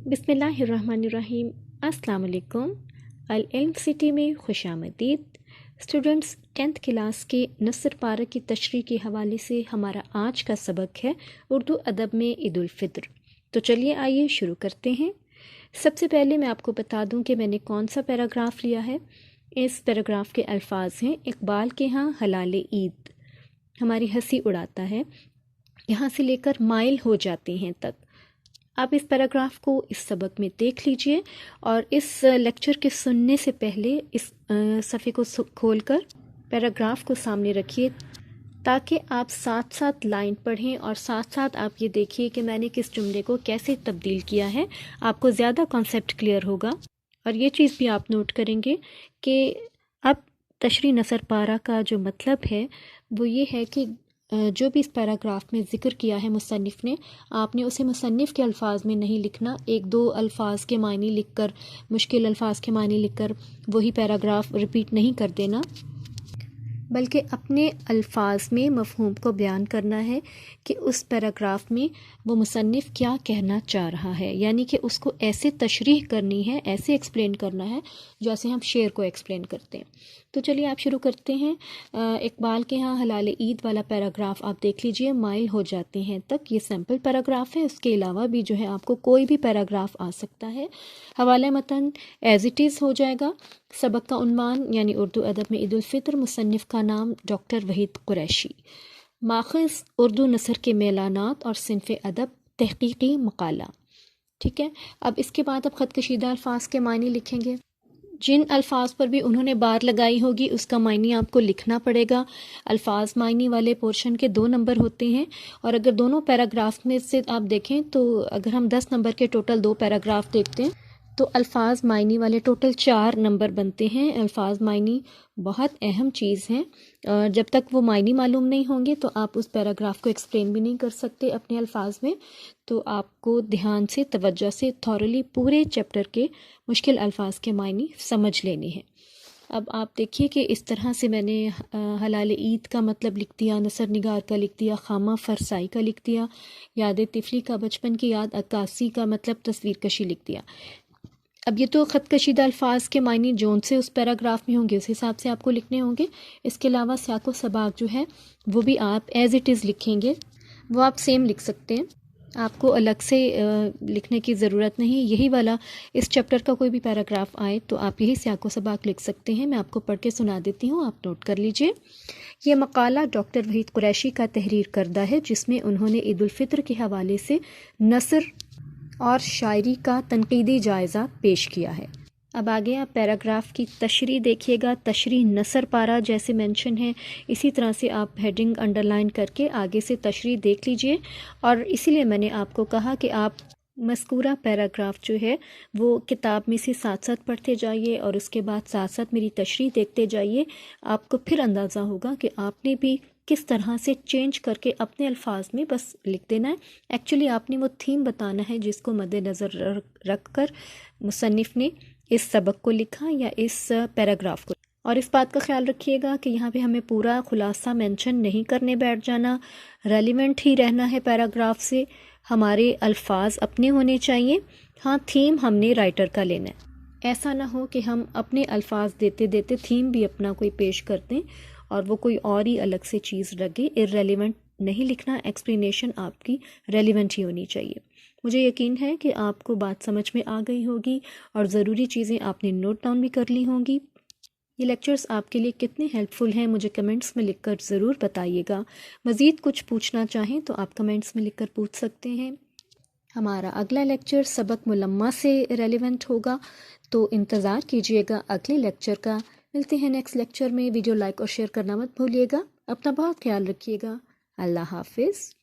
بسم اللہ الرحمن الرحیم۔ السلام علیکم۔ العلم سٹی میں خوش آمدید۔ اسٹوڈنٹس، 10th کلاس کے نثر پارہ کی تشریح کے حوالے سے ہمارا آج کا سبق ہے اردو ادب میں عید الفطر۔ تو چلیے آئیے شروع کرتے ہیں۔ سب سے پہلے میں آپ کو بتا دوں کہ میں نے کون سا پیراگراف لیا ہے۔ اس پیراگراف کے الفاظ ہیں: اقبال کے ہاں حلال عید، ہماری ہنسی اڑاتا ہے، یہاں سے لے کر مائل ہو جاتے ہیں تک۔ آپ اس پیراگراف کو اس سبق میں دیکھ لیجئے اور اس لیکچر کے سننے سے پہلے اس صفحے کو کھول کر پیراگراف کو سامنے رکھیے تاکہ آپ ساتھ ساتھ لائن پڑھیں اور ساتھ ساتھ آپ یہ دیکھیے کہ میں نے کس جملے کو کیسے تبدیل کیا ہے۔ آپ کو زیادہ کانسیپٹ کلیئر ہوگا۔ اور یہ چیز بھی آپ نوٹ کریں گے کہ اب تشریح نثر پارہ کا جو مطلب ہے وہ یہ ہے کہ جو بھی اس پیراگراف میں ذکر کیا ہے مصنف نے، آپ نے اسے مصنف کے الفاظ میں نہیں لکھنا، ایک دو الفاظ کے معنی لکھ کر، مشکل الفاظ کے معنی لکھ کر وہی پیراگراف ریپیٹ نہیں کر دینا، بلکہ اپنے الفاظ میں مفہوم کو بیان کرنا ہے کہ اس پیراگراف میں وہ مصنف کیا کہنا چاہ رہا ہے، یعنی کہ اس کو ایسے تشریح کرنی ہے، ایسے ایکسپلین کرنا ہے جیسے ہم شعر کو ایکسپلین کرتے ہیں۔ تو چلیے آپ شروع کرتے ہیں۔ اقبال کے ہاں حلال عید والا پیراگراف آپ دیکھ لیجئے، مائل ہو جاتے ہیں تک، یہ سیمپل پیراگراف ہے۔ اس کے علاوہ بھی جو ہے آپ کو کوئی بھی پیراگراف آ سکتا ہے۔ حوالہ متن ایز اٹ از ہو جائے گا۔ سبق کا عنوان یعنی اردو ادب میں عید الفطر، مصنف کا نام ڈاکٹر وحید قریشی، ماخذ اردو نثر کے میلانات اور صنف ادب، تحقیقی مقالہ۔ ٹھیک ہے، اب اس کے بعد اب خط کشیدہ الفاظ کے معنی لکھیں گے۔ جن الفاظ پر بھی انہوں نے بار لگائی ہوگی اس کا معنی آپ کو لکھنا پڑے گا۔ الفاظ معنی والے پورشن کے 2 نمبر ہوتے ہیں، اور اگر دونوں پیراگراف میں سے آپ دیکھیں تو اگر ہم 10 نمبر کے ٹوٹل 2 پیراگراف دیکھتے ہیں تو الفاظ معنی والے ٹوٹل 4 نمبر بنتے ہیں۔ الفاظ معنی بہت اہم چیز ہیں، اور جب تک وہ معنی معلوم نہیں ہوں گے تو آپ اس پیراگراف کو ایکسپلین بھی نہیں کر سکتے اپنے الفاظ میں۔ تو آپ کو دھیان سے، توجہ سے، تھورلی پورے چیپٹر کے مشکل الفاظ کے معنی سمجھ لینے ہیں۔ اب آپ دیکھیے کہ اس طرح سے میں نے حلال عید کا مطلب لکھ دیا، نثر نگار کا لکھ دیا، خامہ فرسائی کا لکھ دیا، یاد طفلی کا بچپن کی یاد، عکاسی کا مطلب تصویر کشی لکھ دیا۔ اب یہ تو خط کشیدہ الفاظ کے معنی جون سے اس پیراگراف میں ہوں گے اس حساب سے آپ کو لکھنے ہوں گے۔ اس کے علاوہ سیاق و سباق جو ہے وہ بھی آپ ایز اٹ از لکھیں گے، وہ آپ سیم لکھ سکتے ہیں، آپ کو الگ سے لکھنے کی ضرورت نہیں۔ یہی والا اس چیپٹر کا کوئی بھی پیراگراف آئے تو آپ یہی سیاق و سباق لکھ سکتے ہیں۔ میں آپ کو پڑھ کے سنا دیتی ہوں، آپ نوٹ کر لیجئے۔ یہ مقالہ ڈاکٹر وحید قریشی کا تحریر کردہ ہے، جس میں انہوں نے عید الفطر کے حوالے سے نثر اور شاعری کا تنقیدی جائزہ پیش کیا ہے۔ اب آگے آپ پیراگراف کی تشریح دیکھیے گا۔ تشریح نثر پارہ جیسے مینشن ہے اسی طرح سے آپ ہیڈنگ انڈر لائن کر کے آگے سے تشریح دیکھ لیجئے، اور اسی لیے میں نے آپ کو کہا کہ آپ مذکورہ پیراگراف جو ہے وہ کتاب میں سے ساتھ ساتھ پڑھتے جائیے اور اس کے بعد ساتھ ساتھ میری تشریح دیکھتے جائیے۔ آپ کو پھر اندازہ ہوگا کہ آپ نے بھی کس طرح سے چینج کر کے اپنے الفاظ میں بس لکھ دینا ہے۔ ایکچولی آپ نے وہ تھیم بتانا ہے جس کو مد نظر رکھ کر مصنف نے اس سبق کو لکھا یا اس پیراگراف کو۔ اور اس بات کا خیال رکھیے گا کہ یہاں پہ ہمیں پورا خلاصہ مینشن نہیں کرنے بیٹھ جانا، ریلیونٹ ہی رہنا ہے پیراگراف سے، ہمارے الفاظ اپنے ہونے چاہیے۔ ہاں، تھیم ہم نے رائٹر کا لینا ہے، ایسا نہ ہو کہ ہم اپنے الفاظ دیتے دیتے تھیم بھی اپنا کوئی پیش کر دیں اور وہ کوئی اور ہی الگ سے چیز لگے۔ ارریلیونٹ نہیں لکھنا، ایکسپلینیشن آپ کی ریلیونٹ ہی ہونی چاہیے۔ مجھے یقین ہے کہ آپ کو بات سمجھ میں آ گئی ہوگی اور ضروری چیزیں آپ نے نوٹ ڈاؤن بھی کر لی ہوں گی۔ یہ لیکچرز آپ کے لیے کتنے ہیلپ فل ہیں مجھے کمنٹس میں لکھ کر ضرور بتائیے گا۔ مزید کچھ پوچھنا چاہیں تو آپ کمنٹس میں لکھ کر پوچھ سکتے ہیں۔ ہمارا اگلا لیکچر سبق ملمہ سے ریلیونٹ ہوگا، تو انتظار کیجیے گا اگلے لیکچر کا۔ ملتے ہیں نیکسٹ لیکچر میں۔ ویڈیو لائک اور شیئر کرنا مت بھولیے گا۔ اپنا بہت خیال رکھیے گا۔ اللہ حافظ۔